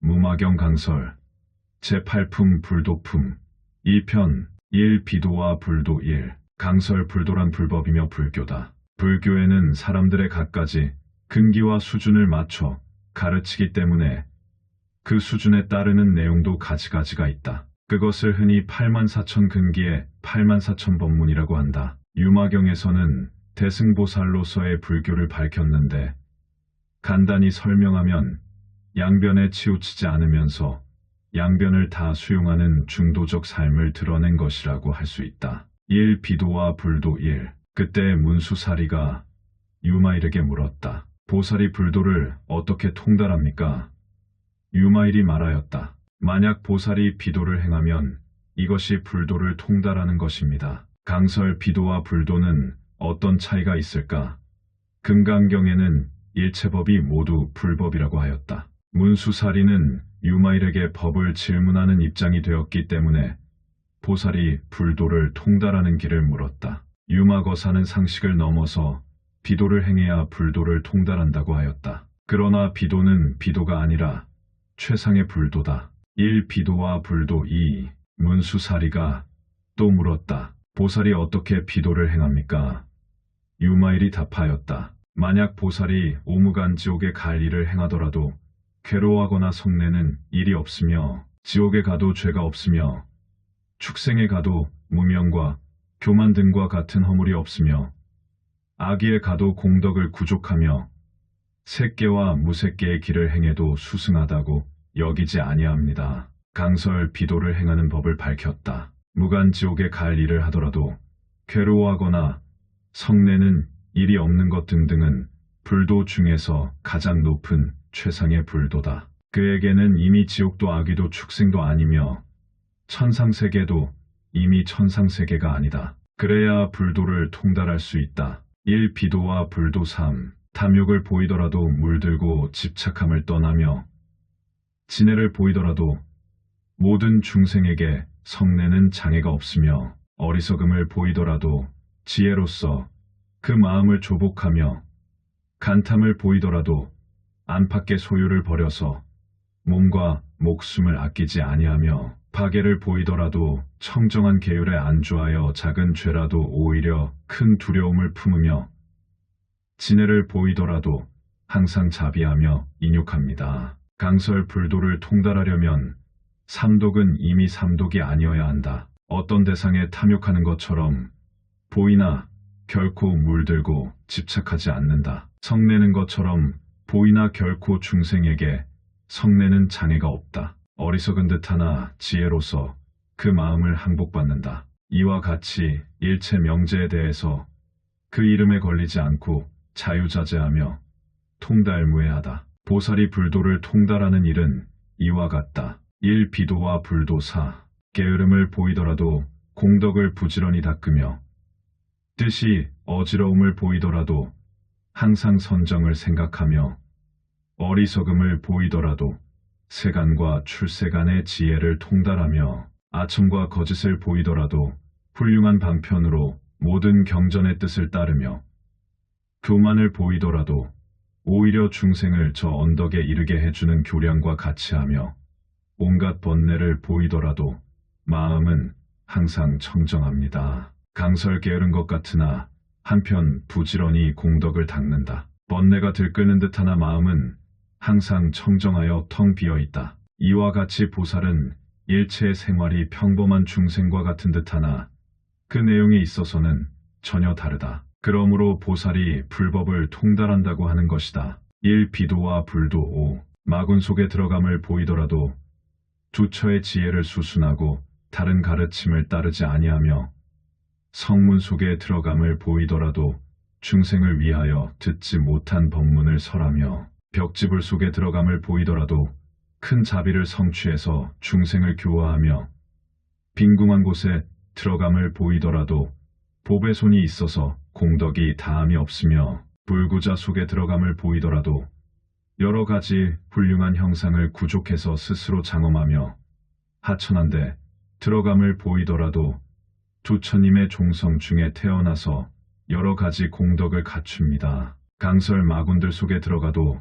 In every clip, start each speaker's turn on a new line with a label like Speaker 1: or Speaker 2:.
Speaker 1: 무마경 강설 제8품 불도품 1편 1 비도와 불도 1 강설 불도란 불법이며 불교다. 불교에는 사람들의 갖가지 근기와 수준을 맞춰 가르치기 때문에 그 수준에 따르는 내용도 가지가지가 있다. 그것을 흔히 84,000 근기의 84,000 법문이라고 한다. 유마경에서는 대승보살로서의 불교를 밝혔는데 간단히 설명하면 양변에 치우치지 않으면서 양변을 다 수용하는 중도적 삶을 드러낸 것이라고 할 수 있다. 1 비도와 불도 1 그때 문수사리가 유마일에게 물었다. 보살이 불도를 어떻게 통달합니까? 유마일이 말하였다. 만약 보살이 비도를 행하면 이것이 불도를 통달하는 것입니다. 강설 비도와 불도는 어떤 차이가 있을까? 금강경에는 일체법이 모두 불법이라고 하였다. 문수사리는 유마일에게 법을 질문하는 입장이 되었기 때문에 보살이 불도를 통달하는 길을 물었다. 유마거사는 상식을 넘어서 비도를 행해야 불도를 통달한다고 하였다. 그러나 비도는 비도가 아니라 최상의 불도다. 1 비도와 불도 2 문수사리가 또 물었다. 보살이 어떻게 비도를 행합니까? 유마일이 답하였다. 만약 보살이 오무간 지옥에 갈 일을 행하더라도 괴로워하거나 성내는 일이 없으며 지옥에 가도 죄가 없으며 축생에 가도 무명과 교만 등과 같은 허물이 없으며 악의에 가도 공덕을 구족하며 색계와 무색계의 길을 행해도 수승하다고 여기지 아니합니다. 강설 비도를 행하는 법을 밝혔다. 무간지옥에 갈 일을 하더라도 괴로워하거나 성내는 일이 없는 것 등등은 불도 중에서 가장 높은 최상의 불도다. 그에게는 이미 지옥도 악의도 축생도 아니며 천상세계도 이미 천상세계가 아니다. 그래야 불도를 통달할 수 있다. 1 비도와 불도 3 탐욕을 보이더라도 물들고 집착함을 떠나며 진해를 보이더라도 모든 중생에게 성내는 장애가 없으며 어리석음을 보이더라도 지혜로서 그 마음을 조복하며 간탐을 보이더라도 안팎의 소유를 버려서 몸과 목숨을 아끼지 아니하며 파괴를 보이더라도 청정한 계율에 안주하여 작은 죄라도 오히려 큰 두려움을 품으며 진해를 보이더라도 항상 자비하며 인욕합니다. 강설 불도를 통달하려면 삼독은 이미 삼독이 아니어야 한다. 어떤 대상에 탐욕하는 것처럼 보이나 결코 물들고 집착하지 않는다. 성내는 것처럼 보이나 결코 중생에게 성내는 장애가 없다. 어리석은 듯하나 지혜로서 그 마음을 항복받는다. 이와 같이 일체 명제에 대해서 그 이름에 걸리지 않고 자유자재하며 통달무해하다. 보살이 불도를 통달하는 일은 이와 같다. 1 비도와 불도 4 게으름을 보이더라도 공덕을 부지런히 닦으며 뜻이 어지러움을 보이더라도 항상 선정을 생각하며 어리석음을 보이더라도 세간과 출세간의 지혜를 통달하며 아첨과 거짓을 보이더라도 훌륭한 방편으로 모든 경전의 뜻을 따르며 교만을 보이더라도 오히려 중생을 저 언덕에 이르게 해주는 교량과 같이 하며 온갖 번뇌를 보이더라도 마음은 항상 청정합니다. 강설 게으른 것 같으나 한편 부지런히 공덕을 닦는다. 번뇌가 들끓는 듯하나 마음은 항상 청정하여 텅 비어있다. 이와 같이 보살은 일체의 생활이 평범한 중생과 같은 듯하나 그 내용에 있어서는 전혀 다르다. 그러므로 보살이 불법을 통달한다고 하는 것이다. 1 비도와 불도 5 마군 속에 들어감을 보이더라도 두처의 지혜를 수순하고 다른 가르침을 따르지 아니하며 성문 속에 들어감을 보이더라도 중생을 위하여 듣지 못한 법문을 설하며 벽지불 속에 들어감을 보이더라도 큰 자비를 성취해서 중생을 교화하며 빈궁한 곳에 들어감을 보이더라도 법의 손이 있어서 공덕이 다함이 없으며 불구자 속에 들어감을 보이더라도 여러 가지 훌륭한 형상을 구족해서 스스로 장엄하며 하천한데 들어감을 보이더라도 두처님의 종성 중에 태어나서 여러 가지 공덕을 갖춥니다. 강설 마군들 속에 들어가도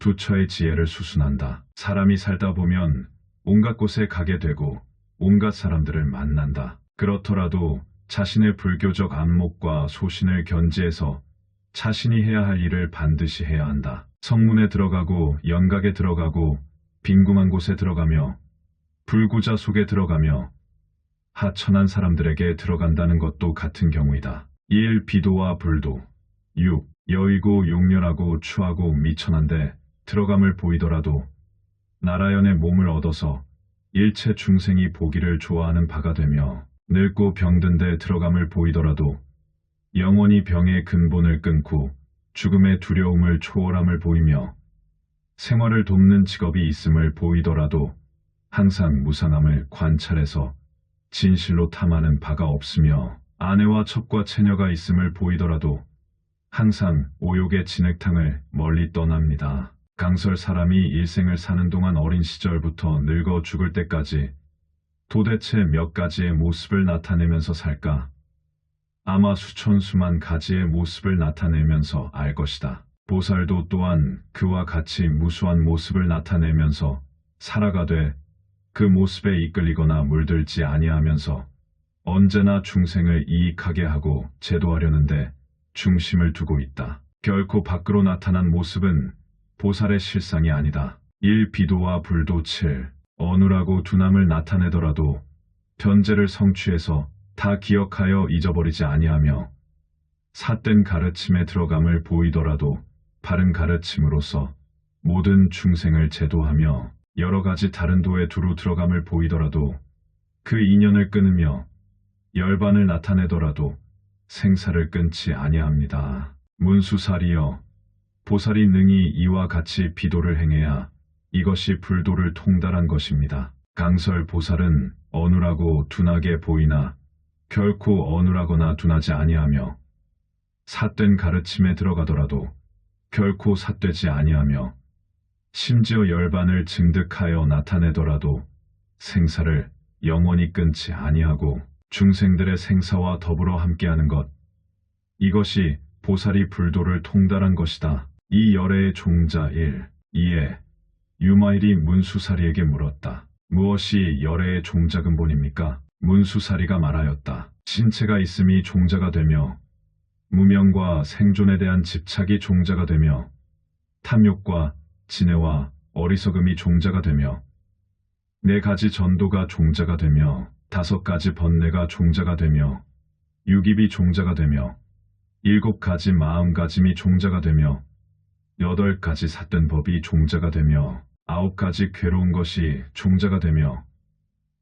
Speaker 1: 두처의 지혜를 수순한다. 사람이 살다 보면 온갖 곳에 가게 되고 온갖 사람들을 만난다. 그렇더라도 자신의 불교적 안목과 소신을 견지해서 자신이 해야 할 일을 반드시 해야 한다. 성문에 들어가고 영각에 들어가고 빈궁한 곳에 들어가며 불구자 속에 들어가며 하천한 사람들에게 들어간다는 것도 같은 경우이다. 1. 비도와 불도. 6. 여의고 용렬하고 추하고 미천한데 들어감을 보이더라도 나라연의 몸을 얻어서 일체 중생이 보기를 좋아하는 바가 되며 늙고 병든 데 들어감을 보이더라도 영원히 병의 근본을 끊고 죽음의 두려움을 초월함을 보이며 생활을 돕는 직업이 있음을 보이더라도 항상 무상함을 관찰해서 진실로 탐하는 바가 없으며 아내와 첩과 처녀가 있음을 보이더라도 항상 오욕의 진흙탕을 멀리 떠납니다. 강설 사람이 일생을 사는 동안 어린 시절부터 늙어 죽을 때까지 도대체 몇 가지의 모습을 나타내면서 살까? 아마 수천 수만 가지의 모습을 나타내면서 알 것이다. 보살도 또한 그와 같이 무수한 모습을 나타내면서 살아가되 그 모습에 이끌리거나 물들지 아니하면서 언제나 중생을 이익하게 하고 제도하려는데 중심을 두고 있다. 결코 밖으로 나타난 모습은 보살의 실상이 아니다. 1. 비도와 불도. 7. 어눌하고 둔함을 나타내더라도 변제를 성취해서 다 기억하여 잊어버리지 아니하며 삿된 가르침에 들어감을 보이더라도 바른 가르침으로서 모든 중생을 제도하며 여러 가지 다른 도에 두루 들어감을 보이더라도 그 인연을 끊으며 열반을 나타내더라도 생사를 끊지 아니합니다. 문수살이여, 보살이 능히 이와 같이 비도를 행해야 이것이 불도를 통달한 것입니다. 강설 보살은 어눌하고 둔하게 보이나 결코 어눌하거나 둔하지 아니하며 삿된 가르침에 들어가더라도 결코 삿되지 아니하며 심지어 열반을 증득하여 나타내더라도 생사를 영원히 끊지 아니하고 중생들의 생사와 더불어 함께하는 것, 이것이 보살이 불도를 통달한 것이다. 이 열애의 종자 1. 2에 유마일이 문수사리에게 물었다. 무엇이 열애의 종자 근본입니까? 문수사리가 말하였다. 신체가 있음이 종자가 되며 무명과 생존에 대한 집착이 종자가 되며 탐욕과 진해와 어리석음이 종자가 되며 4가지 전도가 종자가 되며 5가지 번뇌가 종자가 되며 6입이 종자가 되며 7가지 마음가짐이 종자가 되며 8가지 삿된 법이 종자가 되며 9가지 괴로운 것이 종자가 되며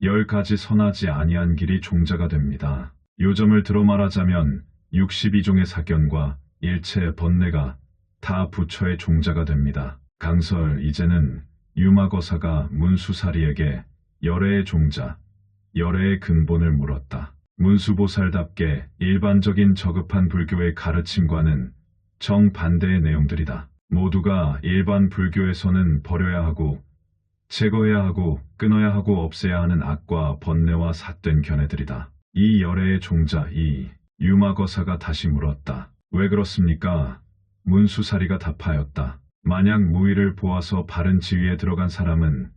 Speaker 1: 10가지 선하지 아니한 길이 종자가 됩니다. 요점을 들어 말하자면 62종의 사견과 일체 번뇌가 다 부처의 종자가 됩니다. 강설 이제는 유마거사가 문수사리에게 열애의 종자, 열애의 근본을 물었다. 문수보살답게 일반적인 저급한 불교의 가르침과는 정반대의 내용들이다. 모두가 일반 불교에서는 버려야 하고 제거해야 하고 끊어야 하고 없애야 하는 악과 번뇌와 삿된 견해들이다. 이 열애의 종자 이 유마거사가 다시 물었다. 왜 그렇습니까? 문수사리가 답하였다. 만약 무의를 보아서 바른 지위에 들어간 사람은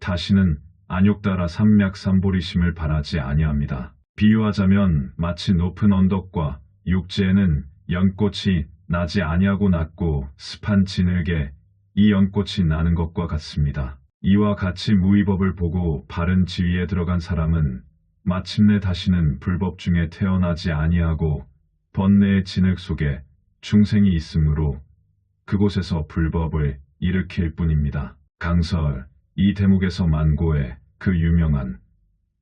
Speaker 1: 다시는 안욕따라 삼맥삼보리심을 바라지 아니합니다. 비유하자면 마치 높은 언덕과 육지에는 연꽃이 나지 아니하고 낮고 습한 진흙에 이 연꽃이 나는 것과 같습니다. 이와 같이 무의법을 보고 바른 지위에 들어간 사람은 마침내 다시는 불법 중에 태어나지 아니하고 번뇌의 진흙 속에 중생이 있으므로 그곳에서 불법을 일으킬 뿐입니다. 강설 이 대목에서 만고에 그 유명한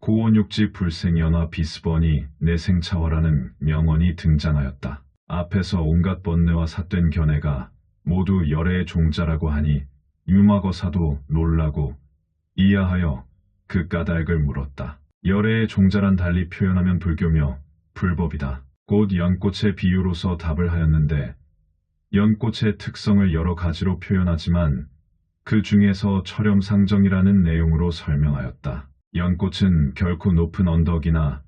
Speaker 1: 고원육지 불생연화 비스번이 내생차화라는 명언이 등장하였다. 앞에서 온갖 번뇌와 삿된 견해가 모두 열애의 종자라고 하니 유마거사도 놀라고 이하하여 그 까닭을 물었다. 열애의 종자란 달리 표현하면 불교며 불법이다. 곧 연꽃의 비유로서 답을 하였는데 연꽃의 특성을 여러 가지로 표현하지만 그 중에서 철염상정이라는 내용으로 설명하였다. 연꽃은 결코 높은 언덕이나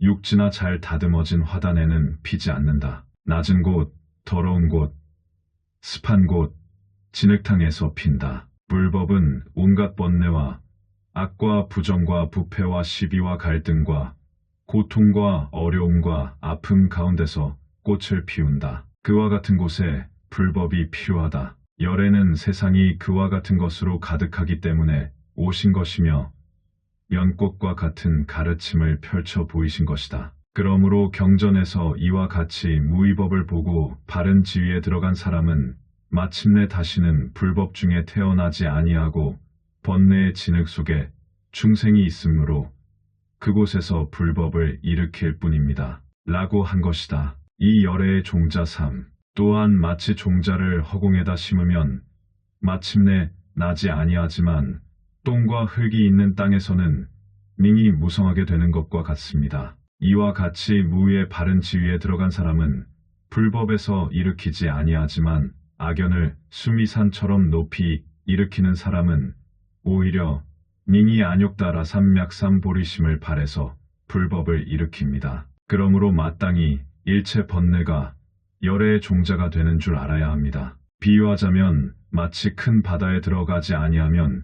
Speaker 1: 육지나 잘 다듬어진 화단에는 피지 않는다. 낮은 곳, 더러운 곳, 습한 곳, 진흙탕에서 핀다. 불법은 온갖 번뇌와 악과 부정과 부패와 시비와 갈등과 고통과 어려움과 아픔 가운데서 꽃을 피운다. 그와 같은 곳에 불법이 필요하다. 열애는 세상이 그와 같은 것으로 가득하기 때문에 오신 것이며 연꽃과 같은 가르침을 펼쳐 보이신 것이다. 그러므로 경전에서 이와 같이 무위법을 보고 바른 지위에 들어간 사람은 마침내 다시는 불법 중에 태어나지 아니하고 번뇌의 진흙 속에 중생이 있으므로 그곳에서 불법을 일으킬 뿐입니다. 라고 한 것이다. 이 열애의 종자 3. 또한 마치 종자를 허공에다 심으면 마침내 나지 아니하지만 똥과 흙이 있는 땅에서는 능히 무성하게 되는 것과 같습니다. 이와 같이 무위의 바른 지위에 들어간 사람은 불법에서 일으키지 아니하지만 악연을 수미산처럼 높이 일으키는 사람은 오히려 능히 안욕따라 삼맥삼보리심을 발해서 불법을 일으킵니다. 그러므로 마땅히 일체 번뇌가 열애의 종자가 되는 줄 알아야 합니다. 비유하자면 마치 큰 바다에 들어가지 아니하면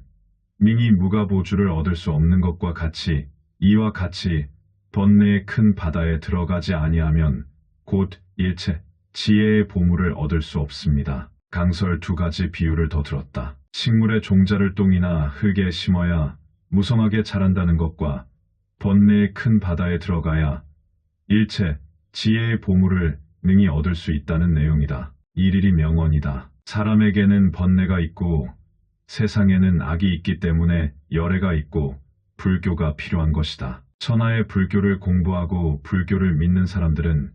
Speaker 1: 능히 무가보주를 얻을 수 없는 것과 같이 이와 같이 번뇌의 큰 바다에 들어가지 아니하면 곧 일체 지혜의 보물을 얻을 수 없습니다. 강설 2가지 비유를 더 들었다. 식물의 종자를 똥이나 흙에 심어야 무성하게 자란다는 것과 번뇌의 큰 바다에 들어가야 일체 지혜의 보물을 능히 얻을 수 있다는 내용이다. 일일이 명언이다. 사람에게는 번뇌가 있고 세상에는 악이 있기 때문에 열애가 있고 불교가 필요한 것이다. 천하의 불교를 공부하고 불교를 믿는 사람들은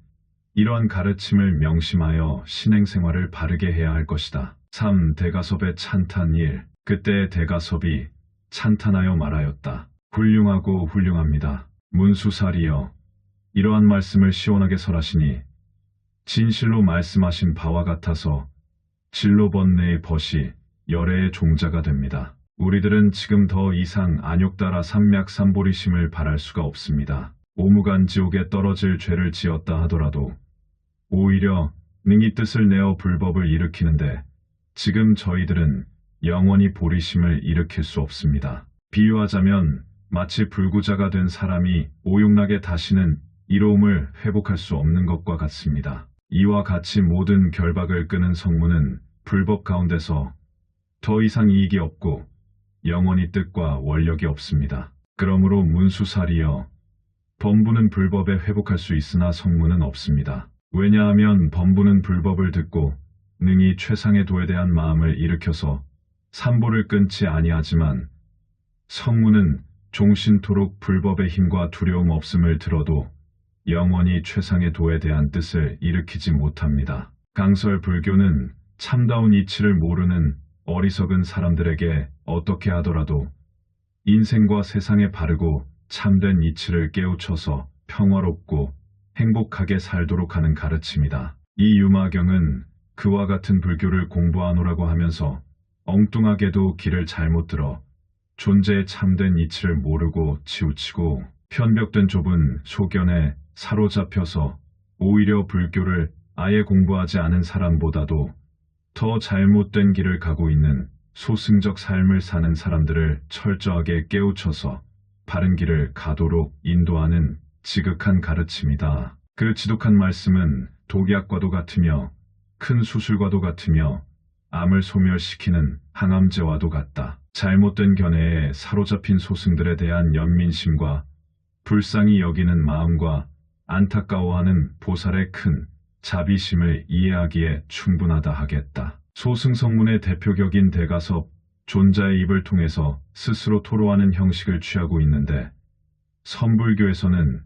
Speaker 1: 이러한 가르침을 명심하여 신행생활을 바르게 해야 할 것이다. 3. 대가섭의 찬탄 1. 그때 대가섭이 찬탄하여 말하였다. 훌륭하고 훌륭합니다. 문수살이여, 이러한 말씀을 시원하게 설하시니 진실로 말씀하신 바와 같아서 진로번뇌의 벗이 열애의 종자가 됩니다. 우리들은 지금 더 이상 안욕따라 삼맥삼보리심을 바랄 수가 없습니다. 오무간 지옥에 떨어질 죄를 지었다 하더라도 오히려 능히 뜻을 내어 불법을 일으키는데 지금 저희들은 영원히 보리심을 일으킬 수 없습니다. 비유하자면 마치 불구자가 된 사람이 오용락에 다시는 이로움을 회복할 수 없는 것과 같습니다. 이와 같이 모든 결박을 끄는 성문은 불법 가운데서 더 이상 이익이 없고 영원히 뜻과 원력이 없습니다. 그러므로 문수살이여, 범부는 불법에 회복할 수 있으나 성문은 없습니다. 왜냐하면 범부는 불법을 듣고 능히 최상의 도에 대한 마음을 일으켜서 삼보를 끊지 아니하지만 성문은 종신토록 불법의 힘과 두려움 없음을 들어도 영원히 최상의 도에 대한 뜻을 일으키지 못합니다. 강설 불교는 참다운 이치를 모르는 어리석은 사람들에게 어떻게 하더라도 인생과 세상에 바르고 참된 이치를 깨우쳐서 평화롭고 행복하게 살도록 하는 가르침이다. 이 유마경은 그와 같은 불교를 공부하노라고 하면서 엉뚱하게도 길을 잘못 들어 존재의 참된 이치를 모르고 치우치고 편벽된 좁은 소견에 사로잡혀서 오히려 불교를 아예 공부하지 않은 사람보다도 더 잘못된 길을 가고 있는 소승적 삶을 사는 사람들을 철저하게 깨우쳐서 바른 길을 가도록 인도하는 지극한 가르침이다. 그 지독한 말씀은 독약과도 같으며 큰 수술과도 같으며 암을 소멸시키는 항암제와도 같다. 잘못된 견해에 사로잡힌 소승들에 대한 연민심과 불쌍히 여기는 마음과 안타까워하는 보살의 큰 자비심을 이해하기에 충분하다 하겠다. 소승성문의 대표격인 대가섭, 존자의 입을 통해서 스스로 토로하는 형식을 취하고 있는데 선불교에서는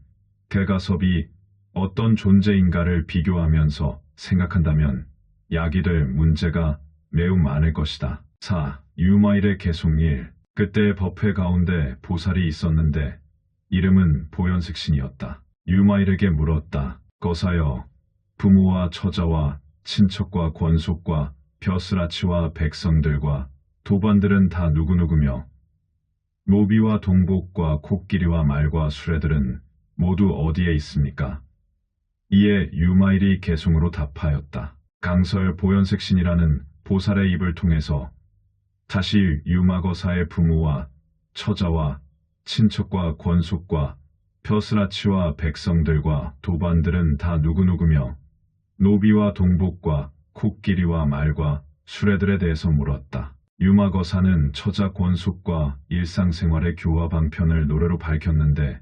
Speaker 1: 대가섭이 어떤 존재인가를 비교하면서 생각한다면 약이 될 문제가 매우 많을 것이다. 4. 유마일의 개송 1. 그때 법회 가운데 보살이 있었는데 이름은 보현색신이었다. 유마일에게 물었다. 거사여, 부모와 처자와 친척과 권속과 벼슬아치와 백성들과 도반들은 다 누구누구며 노비와 동복과 코끼리와 말과 수레들은 모두 어디에 있습니까? 이에 유마일이 개송으로 답하였다. 강설 보현색신이라는 보살의 입을 통해서 다시 유마거사의 부모와 처자와 친척과 권속과 벼슬아치와 백성들과 도반들은 다 누구누구며 노비와 동복과 코끼리와 말과 수레들에 대해서 물었다. 유마거사는 처자 권속과 일상생활의 교화 방편을 노래로 밝혔는데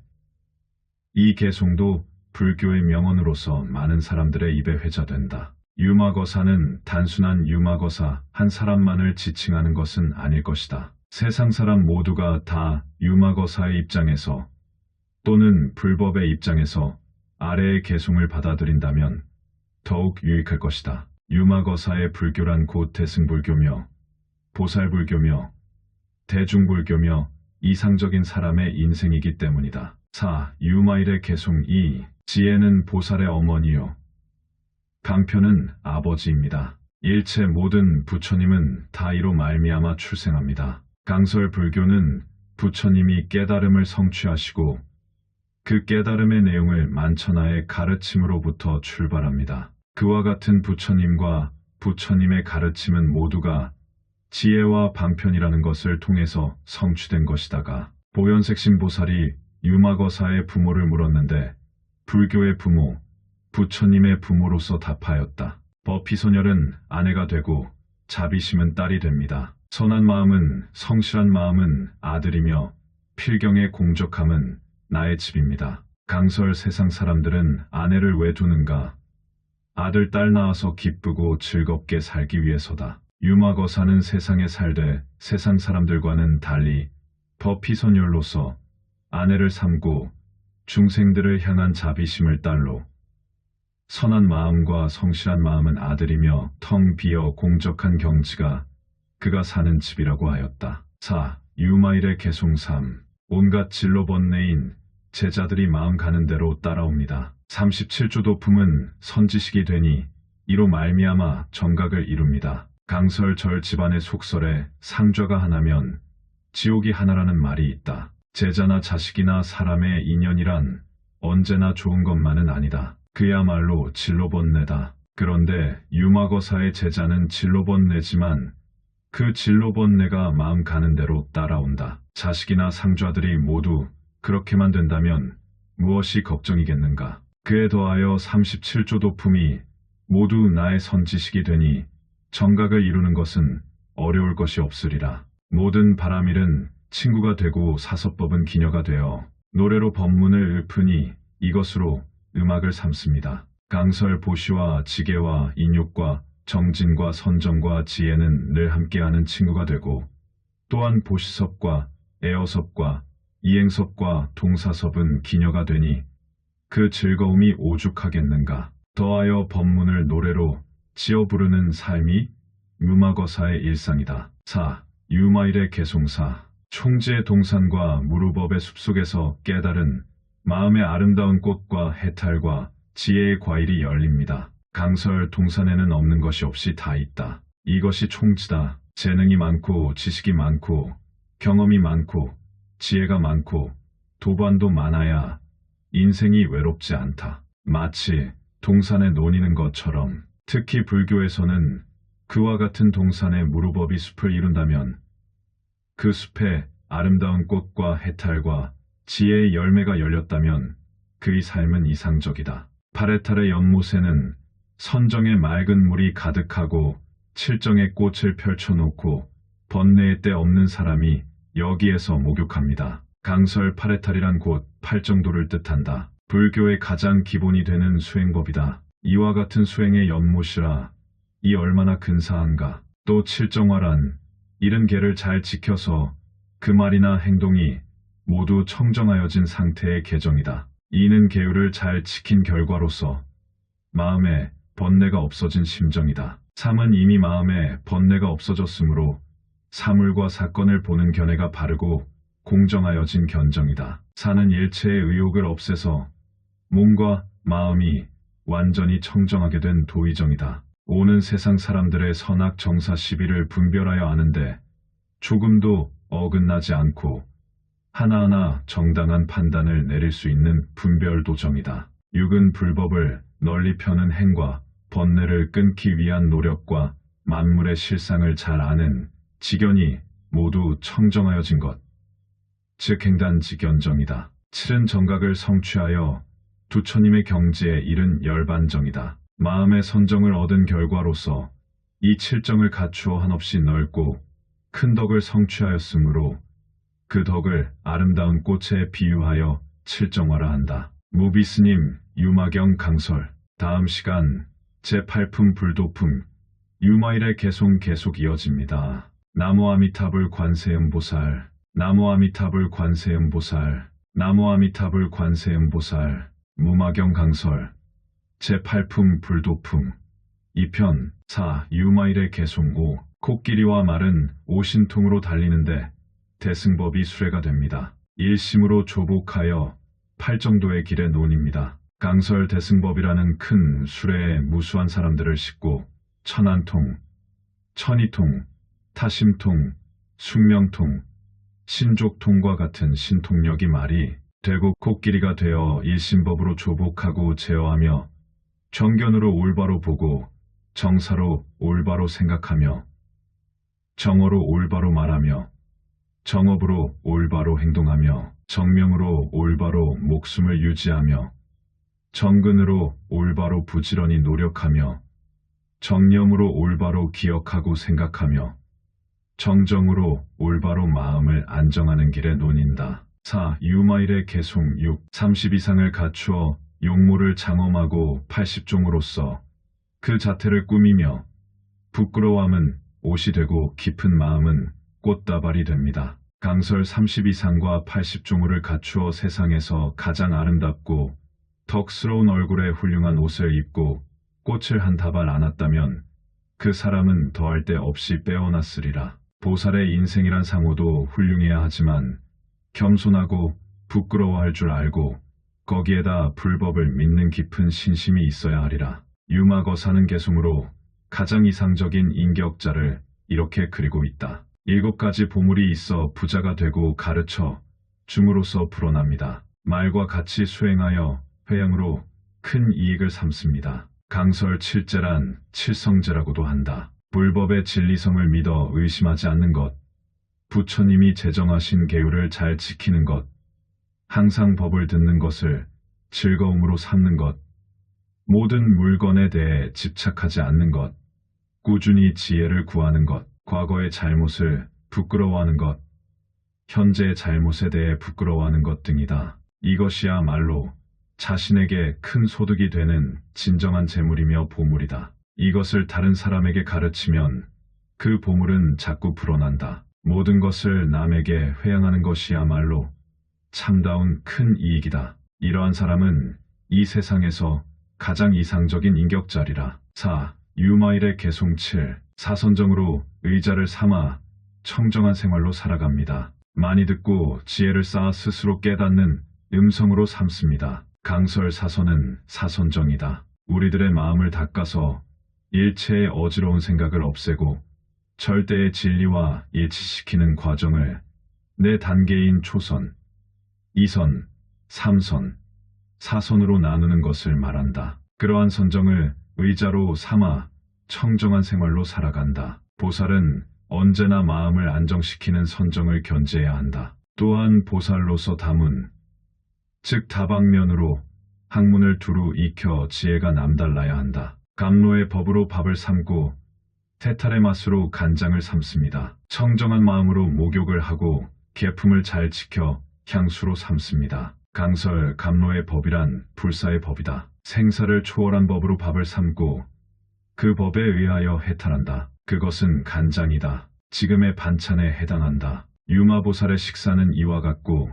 Speaker 1: 이 개송도 불교의 명언으로서 많은 사람들의 입에 회자된다. 유마거사는 단순한 유마거사 한 사람만을 지칭하는 것은 아닐 것이다. 세상 사람 모두가 다 유마거사의 입장에서 또는 불법의 입장에서 아래의 개송을 받아들인다면 더욱 유익할 것이다. 유마거사의 불교란 곧 대승불교며 보살불교며 대중불교며 이상적인 사람의 인생이기 때문이다. 4. 유마일의 개송 2. 지혜는 보살의 어머니요 강편은 아버지입니다. 일체 모든 부처님은 다 이로 말미암아 출생합니다. 강설불교는 부처님이 깨달음을 성취하시고 그 깨달음의 내용을 만천하의 가르침으로부터 출발합니다. 그와 같은 부처님과 부처님의 가르침은 모두가 지혜와 방편이라는 것을 통해서 성취된 것이다가 보현색신보살이 유마거사의 부모를 물었는데 불교의 부모, 부처님의 부모로서 답하였다. 버피소멸은 아내가 되고 자비심은 딸이 됩니다. 선한 마음은 성실한 마음은 아들이며 필경의 공적함은 나의 집입니다. 강설 세상 사람들은 아내를 왜 두는가? 아들, 딸 낳아서 기쁘고 즐겁게 살기 위해서다. 유마거사는 세상에 살되 세상 사람들과는 달리 버피선열로서 아내를 삼고 중생들을 향한 자비심을 딸로 선한 마음과 성실한 마음은 아들이며 텅 비어 공적한 경지가 그가 사는 집이라고 하였다. 4. 유마일의 개송 3. 온갖 진로번뇌인 제자들이 마음 가는 대로 따라옵니다. 37조 도품은 선지식이 되니 이로 말미암아 정각을 이룹니다. 강설절 집안의 속설에 상좌가 하나면 지옥이 하나라는 말이 있다. 제자나 자식이나 사람의 인연이란 언제나 좋은 것만은 아니다. 그야말로 진로번뇌다. 그런데 유마거사의 제자는 진로번뇌지만 그 진로번뇌가 마음 가는 대로 따라온다. 자식이나 상좌들이 모두 그렇게만 된다면 무엇이 걱정이겠는가. 그에 더하여 37조 도품이 모두 나의 선지식이 되니 정각을 이루는 것은 어려울 것이 없으리라. 모든 바라밀은 친구가 되고 사서법은 기녀가 되어 노래로 법문을 읊으니 이것으로 음악을 삼습니다. 강설 보시와 지계와 인욕과 정진과 선정과 지혜는 늘 함께하는 친구가 되고 또한 보시섭과 애어섭과 이행섭과 동사섭은 기녀가 되니 그 즐거움이 오죽하겠는가. 더하여 법문을 노래로 지어 부르는 삶이 유마거사의 일상이다. 4. 유마일의 개송사. 총지의 동산과 무루법의 숲속에서 깨달은 마음의 아름다운 꽃과 해탈과 지혜의 과일이 열립니다. 강설 동산에는 없는 것이 없이 다 있다. 이것이 총지다. 재능이 많고 지식이 많고 경험이 많고 지혜가 많고 도반도 많아야 인생이 외롭지 않다. 마치 동산에 논이는 것처럼 특히 불교에서는 그와 같은 동산에 무루법이 숲을 이룬다면 그 숲에 아름다운 꽃과 해탈과 지혜의 열매가 열렸다면 그의 삶은 이상적이다. 파레탈의 연못에는 선정의 맑은 물이 가득하고 칠정의 꽃을 펼쳐놓고 번뇌의 때 없는 사람이 여기에서 목욕합니다. 강설 파레탈이란 곧 팔정도를 뜻한다. 불교의 가장 기본이 되는 수행법이다. 이와 같은 수행의 연못이라 이 얼마나 근사한가. 또 칠정화란 이른 계를 잘 지켜서 그 말이나 행동이 모두 청정하여진 상태의 계정이다. 이는 계율을 잘 지킨 결과로서 마음에 번뇌가 없어진 심정이다. 3은 이미 마음에 번뇌가 없어졌으므로 사물과 사건을 보는 견해가 바르고 공정하여진 견정이다. 4는 일체의 의욕을 없애서 몸과 마음이 완전히 청정하게 된 도의정이다. 5는 세상 사람들의 선악 정사 시비를 분별하여 아는데 조금도 어긋나지 않고 하나하나 정당한 판단을 내릴 수 있는 분별도정이다. 6은 불법을 널리 펴는 행과 번뇌를 끊기 위한 노력과 만물의 실상을 잘 아는 직연이 모두 청정하여진 것, 즉 행단직연정이다. 7은 정각을 성취하여 두처님의 경지에 이른 열반정이다. 마음의 선정을 얻은 결과로서 이 7정을 갖추어 한없이 넓고 큰 덕을 성취하였으므로 그 덕을 아름다운 꽃에 비유하여 칠정화라 한다. 무비스님, 유마경 강설. 다음 시간 제8품 불도품 유마일의 개송 계속 이어집니다. 나무 아미타불 관세음보살, 나무 아미타불 관세음보살, 나무 아미타불 관세음보살. 무마경 강설 제8품 불도품 2편 4 유마일의 개송 5 코끼리와 말은 오신통으로 달리는데 대승법이 수레가 됩니다. 일심으로 조복하여 팔정도의 길에 논입니다. 강설 대승법이라는 큰 수레에 무수한 사람들을 싣고 천안통, 천이통, 타심통, 숙명통, 신족통과 같은 신통력이 말이 되고 코끼리가 되어 일심법으로 조복하고 제어하며 정견으로 올바로 보고 정사로 올바로 생각하며 정어로 올바로 말하며 정업으로 올바로 행동하며 정명으로 올바로 목숨을 유지하며 정근으로 올바로 부지런히 노력하며 정념으로 올바로 기억하고 생각하며 정정으로 올바로 마음을 안정하는 길에 논인다. 4. 유마일의 개송 6. 30 이상을 갖추어 용모를 장엄하고 80종으로서 그 자태를 꾸미며 부끄러움은 옷이 되고 깊은 마음은 꽃다발이 됩니다. 강설 30 이상과 80종을 갖추어 세상에서 가장 아름답고 덕스러운 얼굴에 훌륭한 옷을 입고 꽃을 한 다발 안았다면 그 사람은 더할 데 없이 빼어났으리라. 보살의 인생이란 상호도 훌륭해야 하지만 겸손하고 부끄러워할 줄 알고 거기에다 불법을 믿는 깊은 신심이 있어야 하리라. 유마거사는 개송으로 가장 이상적인 인격자를 이렇게 그리고 있다. 7가지 보물이 있어 부자가 되고 가르쳐 줌으로써 불어납니다. 말과 같이 수행하여 회양으로 큰 이익을 삼습니다. 강설 7제란 칠성제라고도 한다. 불법의 진리성을 믿어 의심하지 않는 것, 부처님이 제정하신 계율을 잘 지키는 것, 항상 법을 듣는 것을 즐거움으로 삼는 것, 모든 물건에 대해 집착하지 않는 것, 꾸준히 지혜를 구하는 것, 과거의 잘못을 부끄러워하는 것, 현재의 잘못에 대해 부끄러워하는 것 등이다. 이것이야말로 자신에게 큰 소득이 되는 진정한 재물이며 보물이다. 이것을 다른 사람에게 가르치면 그 보물은 자꾸 불어난다. 모든 것을 남에게 회양하는 것이야말로 참다운 큰 이익이다. 이러한 사람은 이 세상에서 가장 이상적인 인격자리라. 4. 유마일의 개송 7. 사선정으로 의자를 삼아 청정한 생활로 살아갑니다. 많이 듣고 지혜를 쌓아 스스로 깨닫는 음성으로 삼습니다. 강설 사선은 사선정이다. 우리들의 마음을 닦아서 일체의 어지러운 생각을 없애고 절대의 진리와 일치시키는 과정을 4단계인 초선, 2선, 3선, 4선으로 나누는 것을 말한다. 그러한 선정을 의자로 삼아 청정한 생활로 살아간다. 보살은 언제나 마음을 안정시키는 선정을 견제해야 한다. 또한 보살로서 다문, 즉 다방면으로 학문을 두루 익혀 지혜가 남달라야 한다. 감로의 법으로 밥을 삼고 태탈의 맛으로 간장을 삼습니다. 청정한 마음으로 목욕을 하고 계품을 잘 지켜 향수로 삼습니다. 강설 감로의 법이란 불사의 법이다. 생사를 초월한 법으로 밥을 삼고 그 법에 의하여 해탈한다. 그것은 간장이다. 지금의 반찬에 해당한다. 유마보살의 식사는 이와 같고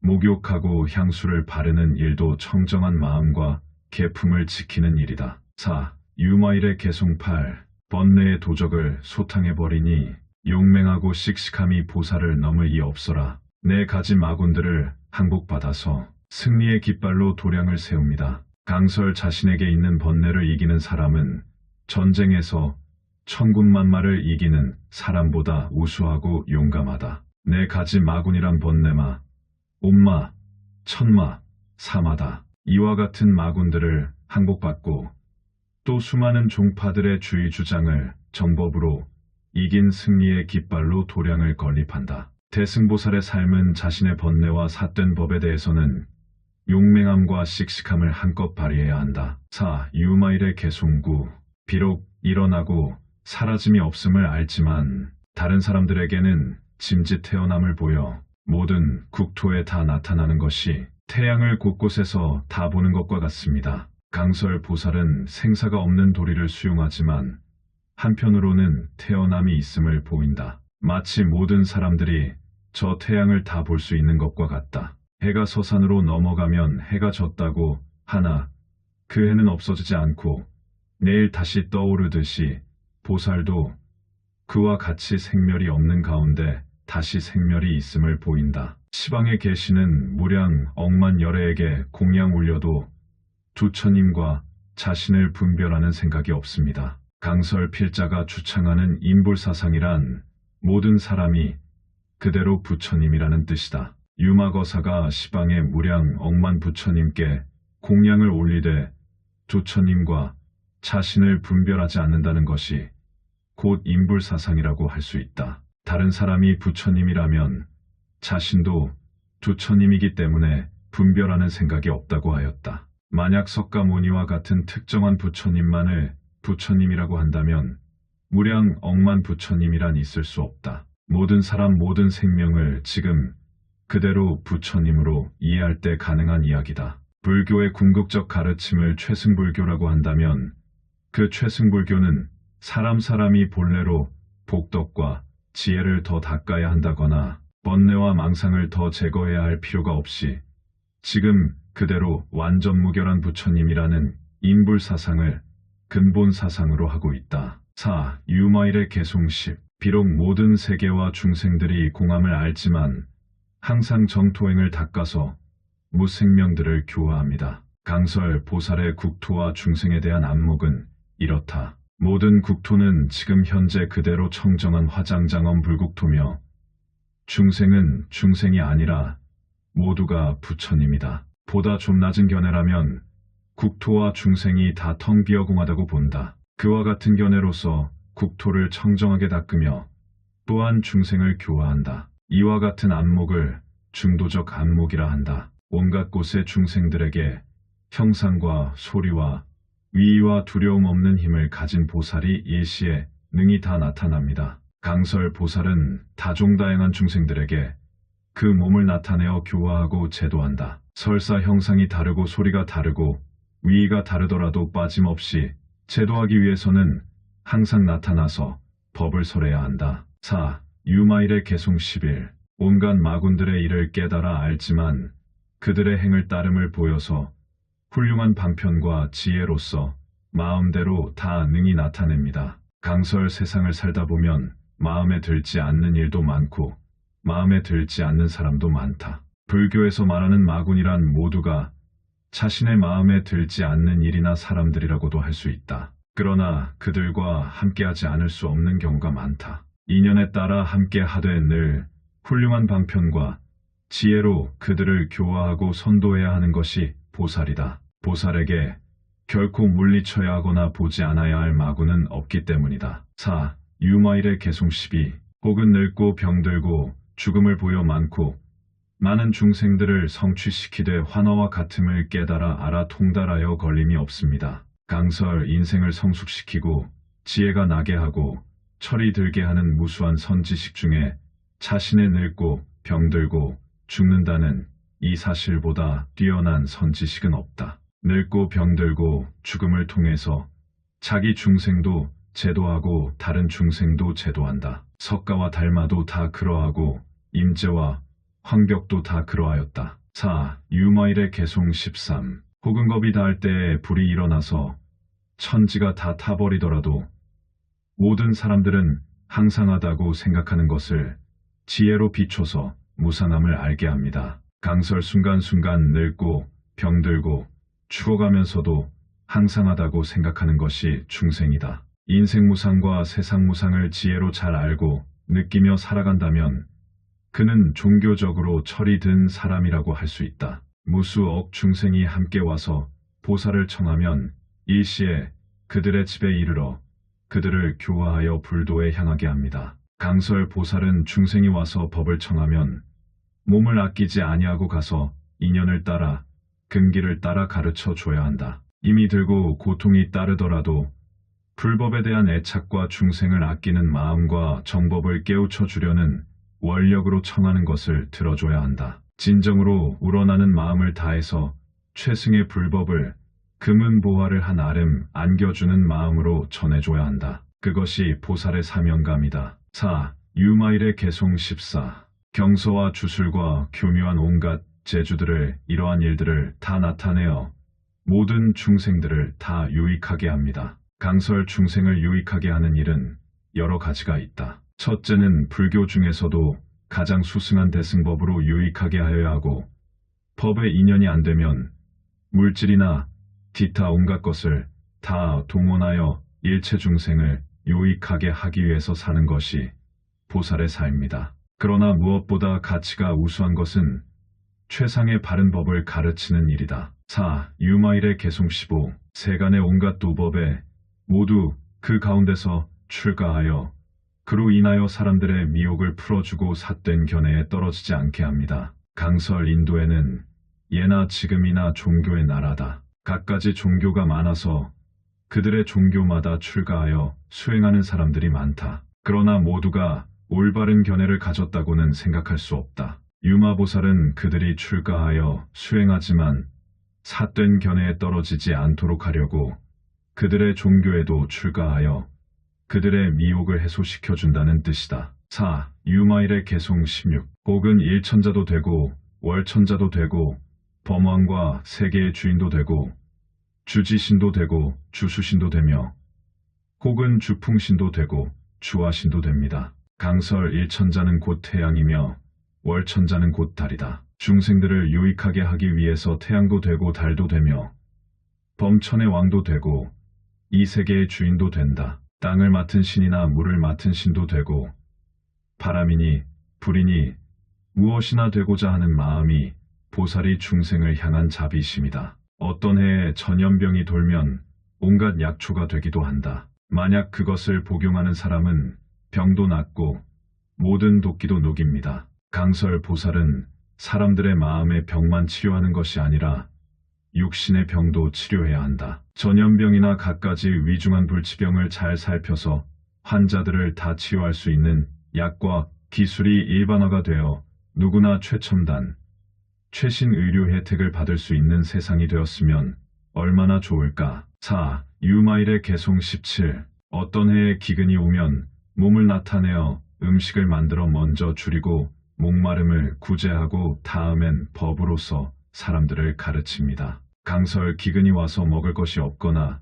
Speaker 1: 목욕하고 향수를 바르는 일도 청정한 마음과 계품을 지키는 일이다. 4. 유마일의 개송 8. 번뇌의 도적을 소탕해버리니 용맹하고 씩씩함이 보살을 넘을 이 없어라. 4가지 마군들을 항복받아서 승리의 깃발로 도량을 세웁니다. 강설 자신에게 있는 번뇌를 이기는 사람은 전쟁에서 천군만마를 이기는 사람보다 우수하고 용감하다. 4가지 마군이란 번뇌마, 옴마, 천마, 사마다. 이와 같은 마군들을 항복받고 또 수많은 종파들의 주의 주장을 정법으로 이긴 승리의 깃발로 도량을 건립한다. 대승보살의 삶은 자신의 번뇌와 삿된 법에 대해서는 용맹함과 씩씩함을 한껏 발휘해야 한다. 4. 유마일의 개송구. 비록 일어나고 사라짐이 없음을 알지만 다른 사람들에게는 짐짓 태어남을 보여 모든 국토에 다 나타나는 것이 태양을 곳곳에서 다 보는 것과 같습니다. 강설 보살은 생사가 없는 도리를 수용하지만 한편으로는 태어남이 있음을 보인다. 마치 모든 사람들이 저 태양을 다 볼 수 있는 것과 같다. 해가 서산으로 넘어가면 해가 졌다고 하나 그 해는 없어지지 않고 내일 다시 떠오르듯이 보살도 그와 같이 생멸이 없는 가운데 다시 생멸이 있음을 보인다. 시방에 계시는 무량 억만 열애에게 공양 올려도 두처님과 자신을 분별하는 생각이 없습니다. 강설 필자가 주창하는 인불사상이란 모든 사람이 그대로 부처님이라는 뜻이다. 유마거사가 시방의 무량 억만 부처님께 공양을 올리되 두처님과 자신을 분별하지 않는다는 것이 곧 인불사상이라고 할 수 있다. 다른 사람이 부처님이라면 자신도 두처님이기 때문에 분별하는 생각이 없다고 하였다. 만약 석가모니와 같은 특정한 부처님만을 부처님이라고 한다면 무량 억만 부처님이란 있을 수 없다. 모든 사람 모든 생명을 지금 그대로 부처님으로 이해할 때 가능한 이야기다. 불교의 궁극적 가르침을 최승불교라고 한다면 그 최승불교는 사람이 본래로 복덕과 지혜를 더 닦아야 한다거나 번뇌와 망상을 더 제거해야 할 필요가 없이 지금 그대로 완전 무결한 부처님이라는 인불사상을 근본 사상으로 하고 있다. 4. 유마일의 개송십. 비록 모든 세계와 중생들이 공함을 알지만 항상 정토행을 닦아서 무생명들을 교화합니다. 강설 보살의 국토와 중생에 대한 안목은 이렇다. 모든 국토는 지금 현재 그대로 청정한 화장장엄 불국토며 중생은 중생이 아니라 모두가 부처님이다. 보다 좀 낮은 견해라면 국토와 중생이 다 텅 비어 공하다고 본다. 그와 같은 견해로서 국토를 청정하게 닦으며 또한 중생을 교화한다. 이와 같은 안목을 중도적 안목이라 한다. 온갖 곳의 중생들에게 형상과 소리와 위와 두려움 없는 힘을 가진 보살이 일시에 능히 다 나타납니다. 강설 보살은 다종다양한 중생들에게 그 몸을 나타내어 교화하고 제도한다. 설사 형상이 다르고 소리가 다르고 위가 다르더라도 빠짐없이 제도하기 위해서는 항상 나타나서 법을 설해야 한다. 4. 유마일의 개송 10일. 온갖 마군들의 일을 깨달아 알지만 그들의 행을 따름을 보여서 훌륭한 방편과 지혜로서 마음대로 다 능히 나타냅니다. 강설 세상을 살다 보면 마음에 들지 않는 일도 많고 마음에 들지 않는 사람도 많다. 불교에서 말하는 마군이란 모두가 자신의 마음에 들지 않는 일이나 사람들이라고도 할 수 있다. 그러나 그들과 함께하지 않을 수 없는 경우가 많다. 인연에 따라 함께하되 늘 훌륭한 방편과 지혜로 그들을 교화하고 선도해야 하는 것이 보살이다. 보살에게 결코 물리쳐야 하거나 보지 않아야 할 마구는 없기 때문이다. 4. 유마일의 개송 12. 혹은 늙고 병들고 죽음을 보여 많고 많은 중생들을 성취시키되 환화와 같음을 깨달아 알아 통달하여 걸림이 없습니다. 강설 인생을 성숙시키고 지혜가 나게 하고 철이 들게 하는 무수한 선지식 중에 자신의 늙고 병들고 죽는다는 이 사실보다 뛰어난 선지식은 없다. 늙고 병들고 죽음을 통해서 자기 중생도 제도하고 다른 중생도 제도한다. 석가와 달마도 다 그러하고 임재와 황벽도 다 그러하였다. 4. 유마일의 개송 13. 혹은 겁이 닿을 때에 불이 일어나서 천지가 다 타버리더라도 모든 사람들은 항상하다고 생각하는 것을 지혜로 비춰서 무상함을 알게 합니다. 강설 순간순간 늙고 병들고 죽어가면서도 항상하다고 생각하는 것이 중생이다. 인생 무상과 세상 무상을 지혜로 잘 알고 느끼며 살아간다면 그는 종교적으로 철이 든 사람이라고 할 수 있다. 무수억 중생이 함께 와서 보살을 청하면 일시에 그들의 집에 이르러 그들을 교화하여 불도에 향하게 합니다. 강설 보살은 중생이 와서 법을 청하면 몸을 아끼지 아니하고 가서 인연을 따라 근기를 따라 가르쳐 줘야 한다. 힘이 들고 고통이 따르더라도 불법에 대한 애착과 중생을 아끼는 마음과 정법을 깨우쳐 주려는 원력으로 청하는 것을 들어줘야 한다. 진정으로 우러나는 마음을 다해서 최승의 불법을 금은보화를 한 아름 안겨주는 마음으로 전해줘야 한다. 그것이 보살의 사명감이다. 4. 유마일의 개송 14. 경서와 주술과 교묘한 온갖 재주들을 이러한 일들을 다 나타내어 모든 중생들을 다 유익하게 합니다. 강설 중생을 유익하게 하는 일은 여러 가지가 있다. 첫째는 불교 중에서도 가장 수승한 대승법으로 유익하게 하여야 하고, 법에 인연이 안 되면 물질이나 기타 온갖 것을 다 동원하여 일체 중생을 유익하게 하기 위해서 사는 것이 보살의 사입니다. 그러나 무엇보다 가치가 우수한 것은 최상의 바른 법을 가르치는 일이다. 4. 유마일의 개송 15. 세간의 온갖 도법에 모두 그 가운데서 출가하여 그로 인하여 사람들의 미혹을 풀어주고 삿된 견해에 떨어지지 않게 합니다. 강설 인도에는 예나 지금이나 종교의 나라다. 갖가지 종교가 많아서 그들의 종교마다 출가하여 수행하는 사람들이 많다. 그러나 모두가 올바른 견해를 가졌다고는 생각할 수 없다. 유마보살은 그들이 출가하여 수행하지만 삿된 견해에 떨어지지 않도록 하려고 그들의 종교에도 출가하여 그들의 미혹을 해소시켜준다는 뜻이다. 4. 유마일의 개송 16. 혹은 일천자도 되고 월천자도 되고 범왕과 세계의 주인도 되고 주지신도 되고 주수신도 되며 혹은 주풍신도 되고 주화신도 됩니다. 강설 일천자는 곧 태양이며 월천자는 곧 달이다. 중생들을 유익하게 하기 위해서 태양도 되고 달도 되며 범천의 왕도 되고 이 세계의 주인도 된다. 땅을 맡은 신이나 물을 맡은 신도 되고 바람이니 불이니 무엇이나 되고자 하는 마음이 보살이 중생을 향한 자비심이다. 어떤 해에 전염병이 돌면 온갖 약초가 되기도 한다. 만약 그것을 복용하는 사람은 병도 낫고 모든 도끼도 녹입니다. 강설 보살은 사람들의 마음의 병만 치료하는 것이 아니라 육신의 병도 치료해야 한다. 전염병이나 갖가지 위중한 불치병을 잘 살펴서 환자들을 다 치유할 수 있는 약과 기술이 일반화가 되어 누구나 최첨단, 최신 의료 혜택을 받을 수 있는 세상이 되었으면 얼마나 좋을까. 4. 유마일의 개송 17. 어떤 해에 기근이 오면 몸을 나타내어 음식을 만들어 먼저 줄이고 목마름을 구제하고 다음엔 법으로서 사람들을 가르칩니다. 강설 기근이 와서 먹을 것이 없거나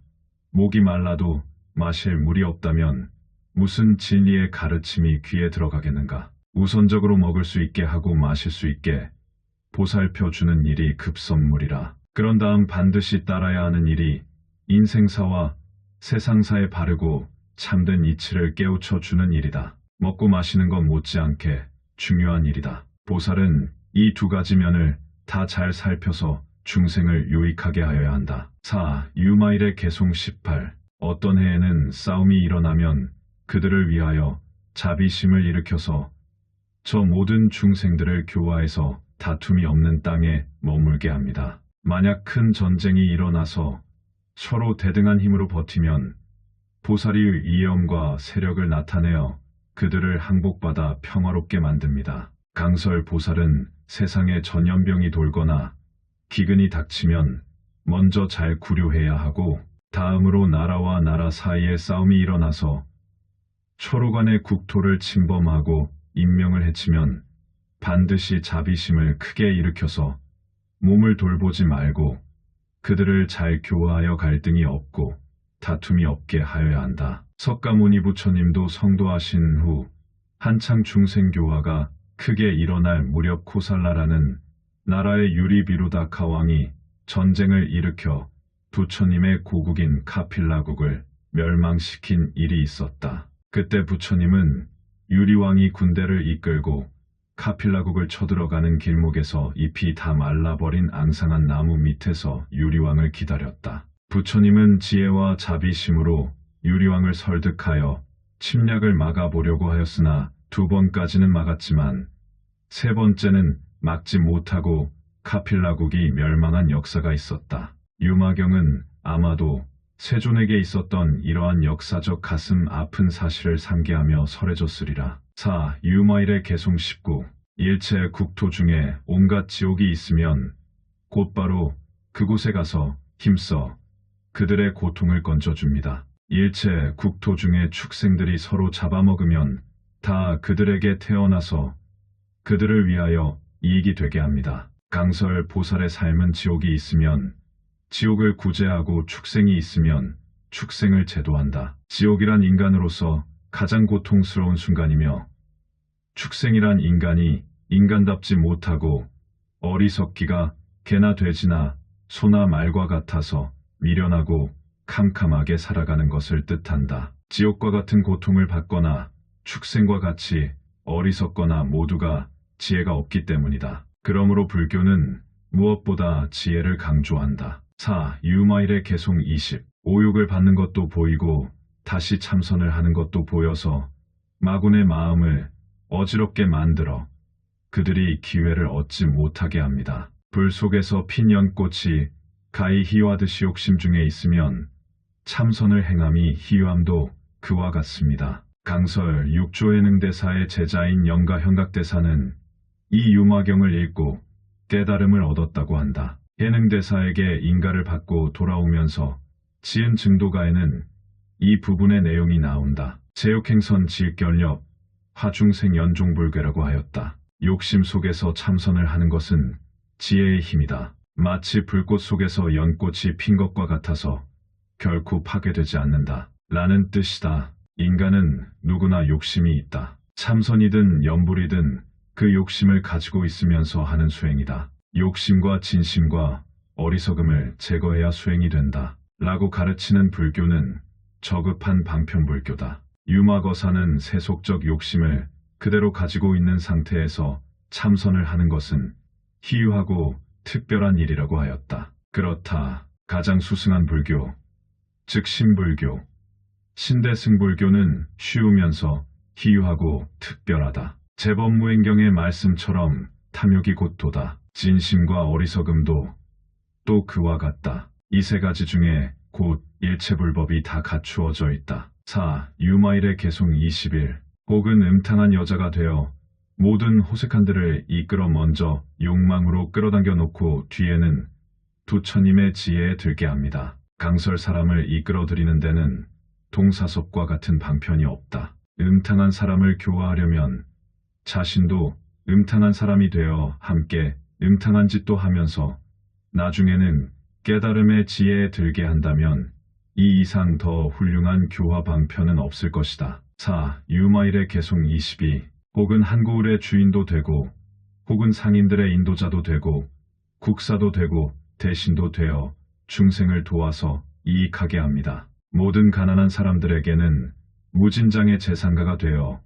Speaker 1: 목이 말라도 마실 물이 없다면 무슨 진리의 가르침이 귀에 들어가겠는가. 우선적으로 먹을 수 있게 하고 마실 수 있게 보살펴 주는 일이 급선물이라. 그런 다음 반드시 따라야 하는 일이 인생사와 세상사에 바르고 참된 이치를 깨우쳐 주는 일이다. 먹고 마시는 것 못지않게 중요한 일이다. 보살은 이 두 가지 면을 다 잘 살펴서 중생을 유익하게 하여야 한다. 4. 유마일의 개송 18. 어떤 해에는 싸움이 일어나면 그들을 위하여 자비심을 일으켜서 저 모든 중생들을 교화해서 다툼이 없는 땅에 머물게 합니다. 만약 큰 전쟁이 일어나서 서로 대등한 힘으로 버티면 보살이 이염과 세력을 나타내어 그들을 항복받아 평화롭게 만듭니다. 강설 보살은 세상에 전염병이 돌거나 기근이 닥치면 먼저 잘 구류해야 하고 다음으로 나라와 나라 사이에 싸움이 일어나서 서로 간의 국토를 침범하고 인명을 해치면 반드시 자비심을 크게 일으켜서 몸을 돌보지 말고 그들을 잘 교화하여 갈등이 없고 다툼이 없게 하여야 한다. 석가모니 부처님도 성도하신 후 한창 중생교화가 크게 일어날 무렵 코살라라는 나라의 유리비루다카 왕이 전쟁을 일으켜 부처님의 고국인 카필라국을 멸망시킨 일이 있었다. 그때 부처님은 유리왕이 군대를 이끌고 카필라국을 쳐들어가는 길목에서 잎이 다 말라버린 앙상한 나무 밑에서 유리왕을 기다렸다. 부처님은 지혜와 자비심으로 유리왕을 설득하여 침략을 막아보려고 하였으나 2번까지는 막았지만 3번째는 막지 못하고 카필라국이 멸망한 역사가 있었다. 유마경은 아마도 세존에게 있었던 이러한 역사적 가슴 아픈 사실을 상기하며 설해줬으리라. 4. 유마일의 개송 19. 일체 국토 중에 온갖 지옥이 있으면 곧바로 그곳에 가서 힘써 그들의 고통을 건져줍니다. 일체 국토 중에 축생들이 서로 잡아먹으면 다 그들에게 태어나서 그들을 위하여 이익이 되게 합니다. 강설 보살의 삶은 지옥이 있으면 지옥을 구제하고 축생이 있으면 축생을 제도한다. 지옥이란 인간으로서 가장 고통스러운 순간이며 축생이란 인간이 인간답지 못하고 어리석기가 개나 돼지나 소나 말과 같아서 미련하고 캄캄하게 살아가는 것을 뜻한다. 지옥과 같은 고통을 받거나 축생과 같이 어리석거나 모두가 지혜가 없기 때문이다. 그러므로 불교는 무엇보다 지혜를 강조한다. 4. 유마일의 개송 20. 오욕을 받는 것도 보이고 다시 참선을 하는 것도 보여서 마군의 마음을 어지럽게 만들어 그들이 기회를 얻지 못하게 합니다. 불 속에서 핀 연꽃이 가히 희화듯이 욕심 중에 있으면 참선을 행함이 희유함도 그와 같습니다. 강설 육조해능대사의 제자인 영가현각대사는 이 유마경을 읽고 깨달음을 얻었다고 한다. 해능대사에게 인가를 받고 돌아오면서 지은 증도가에는 이 부분의 내용이 나온다. 제욕행선 질결력 화중생 연종불괴라고 하였다. 욕심 속에서 참선을 하는 것은 지혜의 힘이다. 마치 불꽃 속에서 연꽃이 핀 것과 같아서 결코 파괴되지 않는다. 라는 뜻이다. 인간은 누구나 욕심이 있다. 참선이든 염불이든 그 욕심을 가지고 있으면서 하는 수행이다. 욕심과 진심과 어리석음을 제거해야 수행이 된다. 라고 가르치는 불교는 저급한 방편불교다. 유마거사는 세속적 욕심을 그대로 가지고 있는 상태에서 참선을 하는 것은 희유하고 특별한 일이라고 하였다. 그렇다. 가장 수승한 불교, 즉 신불교, 신대승불교는 쉬우면서 희유하고 특별하다. 제법무행경의 말씀처럼 탐욕이 곧도다. 진심과 어리석음도 또 그와 같다. 이 세 가지 중에 곧 일체불법이 다 갖추어져 있다. 4. 유마일의 개송 21. 혹은 음탕한 여자가 되어 모든 호색한들을 이끌어 먼저 욕망으로 끌어당겨 놓고 뒤에는 부처님의 지혜에 들게 합니다. 강설 사람을 이끌어들이는 데는 동사섭과 같은 방편이 없다. 음탕한 사람을 교화하려면 자신도 음탕한 사람이 되어 함께 음탕한 짓도 하면서 나중에는 깨달음의 지혜에 들게 한다면 이 이상 더 훌륭한 교화 방편은 없을 것이다. 4. 유마일의 개송 22. 혹은 한고을의 주인도 되고 혹은 상인들의 인도자도 되고 국사도 되고 대신도 되어 중생을 도와서 이익하게 합니다. 모든 가난한 사람들에게는 무진장의 재상가가 되어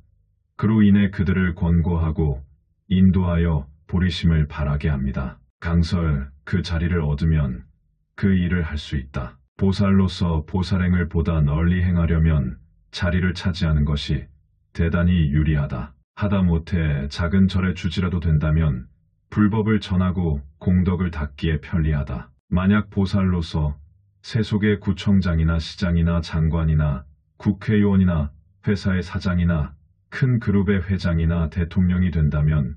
Speaker 1: 그로 인해 그들을 권고하고 인도하여 보리심을 바라게 합니다. 강설 그 자리를 얻으면 그 일을 할 수 있다. 보살로서 보살행을 보다 널리 행하려면 자리를 차지하는 것이 대단히 유리하다. 하다못해 작은 절의 주지라도 된다면 불법을 전하고 공덕을 닦기에 편리하다. 만약 보살로서 세속의 구청장이나 시장이나 장관이나 국회의원이나 회사의 사장이나 큰 그룹의 회장이나 대통령이 된다면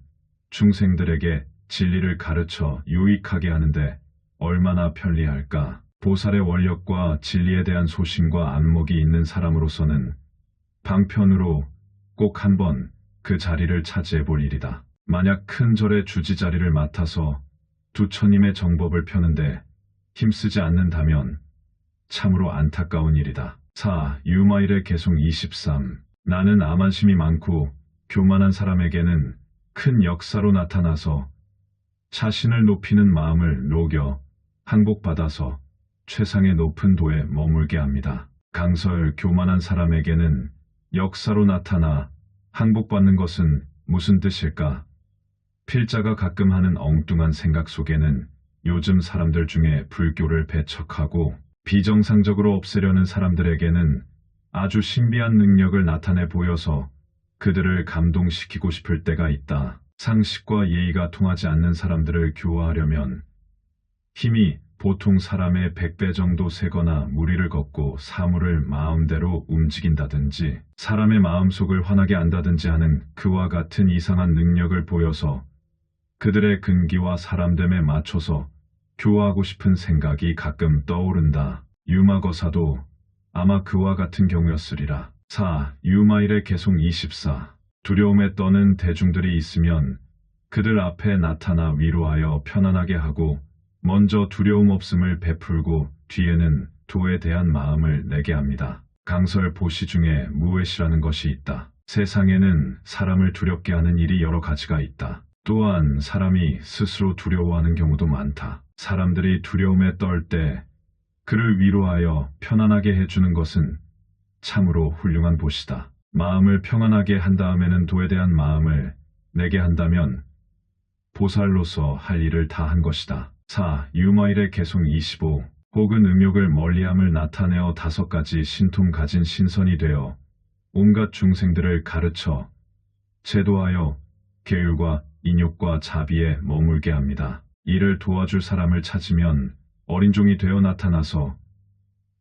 Speaker 1: 중생들에게 진리를 가르쳐 유익하게 하는데 얼마나 편리할까. 보살의 원력과 진리에 대한 소신과 안목이 있는 사람으로서는 방편으로 꼭 한번 그 자리를 차지해 볼 일이다. 만약 큰 절의 주지 자리를 맡아서 부처님의 정법을 펴는데 힘쓰지 않는다면 참으로 안타까운 일이다. 4. 유마일의 개송 23. 나는 암한심이 많고 교만한 사람에게는 큰 역사로 나타나서 자신을 높이는 마음을 녹여 항복받아서 최상의 높은 도에 머물게 합니다. 강설 교만한 사람에게는 역사로 나타나 항복받는 것은 무슨 뜻일까? 필자가 가끔 하는 엉뚱한 생각 속에는 요즘 사람들 중에 불교를 배척하고 비정상적으로 없애려는 사람들에게는 아주 신비한 능력을 나타내 보여서 그들을 감동시키고 싶을 때가 있다. 상식과 예의가 통하지 않는 사람들을 교화하려면 힘이 보통 사람의 100배 정도 세거나 무리를 걷고 사물을 마음대로 움직인다든지 사람의 마음속을 환하게 안다든지 하는 그와 같은 이상한 능력을 보여서 그들의 근기와 사람됨에 맞춰서 교화하고 싶은 생각이 가끔 떠오른다. 유마거사도 아마 그와 같은 경우였으리라. 4. 유마일의 개송 24. 두려움에 떠는 대중들이 있으면 그들 앞에 나타나 위로하여 편안하게 하고 먼저 두려움 없음을 베풀고 뒤에는 도에 대한 마음을 내게 합니다. 강설 보시 중에 무엇이라는 것이 있다. 세상에는 사람을 두렵게 하는 일이 여러 가지가 있다. 또한 사람이 스스로 두려워하는 경우도 많다. 사람들이 두려움에 떨 때 그를 위로하여 편안하게 해주는 것은 참으로 훌륭한 보시다. 마음을 평안하게 한 다음에는 도에 대한 마음을 내게 한다면 보살로서 할 일을 다 한 것이다. 4. 유마일의 개송 25. 혹은 음욕을 멀리함을 나타내어 5가지 신통 가진 신선이 되어 온갖 중생들을 가르쳐 제도하여 계율과 인욕과 자비에 머물게 합니다. 이를 도와줄 사람을 찾으면 어린 종이 되어 나타나서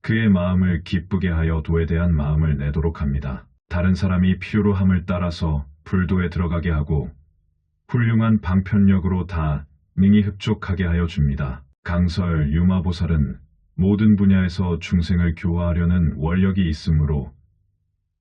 Speaker 1: 그의 마음을 기쁘게 하여 도에 대한 마음을 내도록 합니다. 다른 사람이 필요로 함을 따라서 불도에 들어가게 하고 훌륭한 방편력으로 다 능히 흡족하게 하여 줍니다. 강설 유마보살은 모든 분야에서 중생을 교화하려는 원력이 있으므로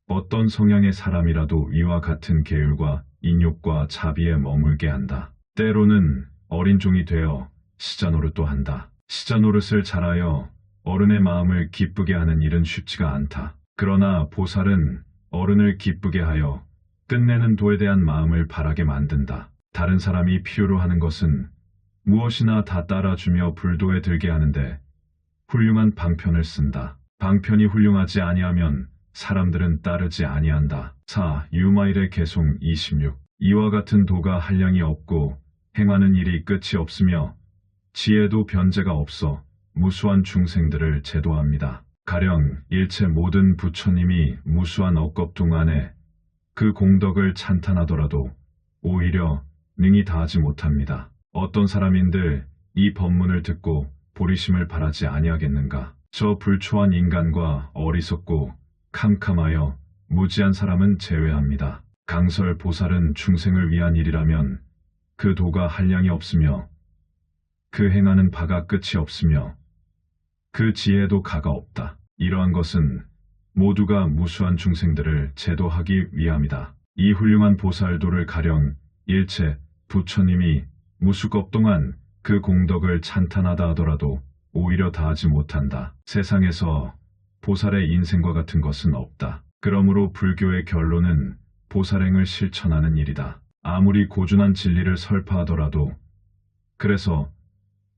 Speaker 1: 어떤 성향의 사람이라도 이와 같은 계율과 인욕과 자비에 머물게 한다. 때로는 어린 종이 되어 시자 노릇도 한다. 시자 노릇을 잘하여 어른의 마음을 기쁘게 하는 일은 쉽지가 않다. 그러나 보살은 어른을 기쁘게 하여 끝내는 도에 대한 마음을 바라게 만든다. 다른 사람이 필요로 하는 것은 무엇이나 다 따라주며 불도에 들게 하는데 훌륭한 방편을 쓴다. 방편이 훌륭하지 아니하면 사람들은 따르지 아니한다. 4. 유마일의 개송 26. 이와 같은 도가 한량이 없고 행하는 일이 끝이 없으며 지혜도 변제가 없어 무수한 중생들을 제도합니다. 가령 일체 모든 부처님이 무수한 억겁 동안에 그 공덕을 찬탄하더라도 오히려 능히 다하지 못합니다. 어떤 사람인들 이 법문을 듣고 보리심을 바라지 아니하겠는가? 저 불초한 인간과 어리석고 캄캄하여 무지한 사람은 제외합니다. 강설 보살은 중생을 위한 일이라면 그 도가 한량이 없으며 그 행하는 바가 끝이 없으며 그 지혜도 가가 없다. 이러한 것은 모두가 무수한 중생들을 제도하기 위함이다. 이 훌륭한 보살도를 가령 일체 부처님이 무수겁 동안 그 공덕을 찬탄하다 하더라도 오히려 다하지 못한다. 세상에서 보살의 인생과 같은 것은 없다. 그러므로 불교의 결론은 보살행을 실천하는 일이다. 아무리 고준한 진리를 설파하더라도 그래서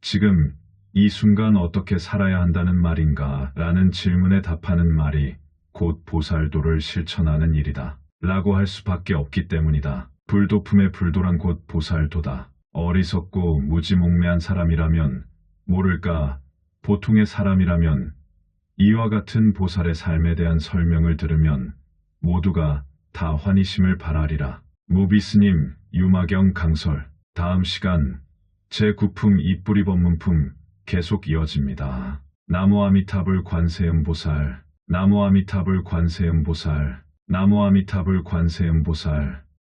Speaker 1: 지금 이 순간 어떻게 살아야 한다는 말인가? 라는 질문에 답하는 말이 곧 보살도를 실천하는 일이다. 라고 할 수밖에 없기 때문이다. 불도품의 불도란 곧 보살도다. 어리석고 무지몽매한 사람이라면 모를까 보통의 사람이라면 이와 같은 보살의 삶에 대한 설명을 들으면 모두가 다 환희심을 바라리라. 무비스님 유마경 강설. 다음 시간 제9품 이뿌리 법문품 계속 이어집니다. 나무 아미타불 관세음보살. 나무 아미타불 관세음보살. 나무 아미타불 관세음보살.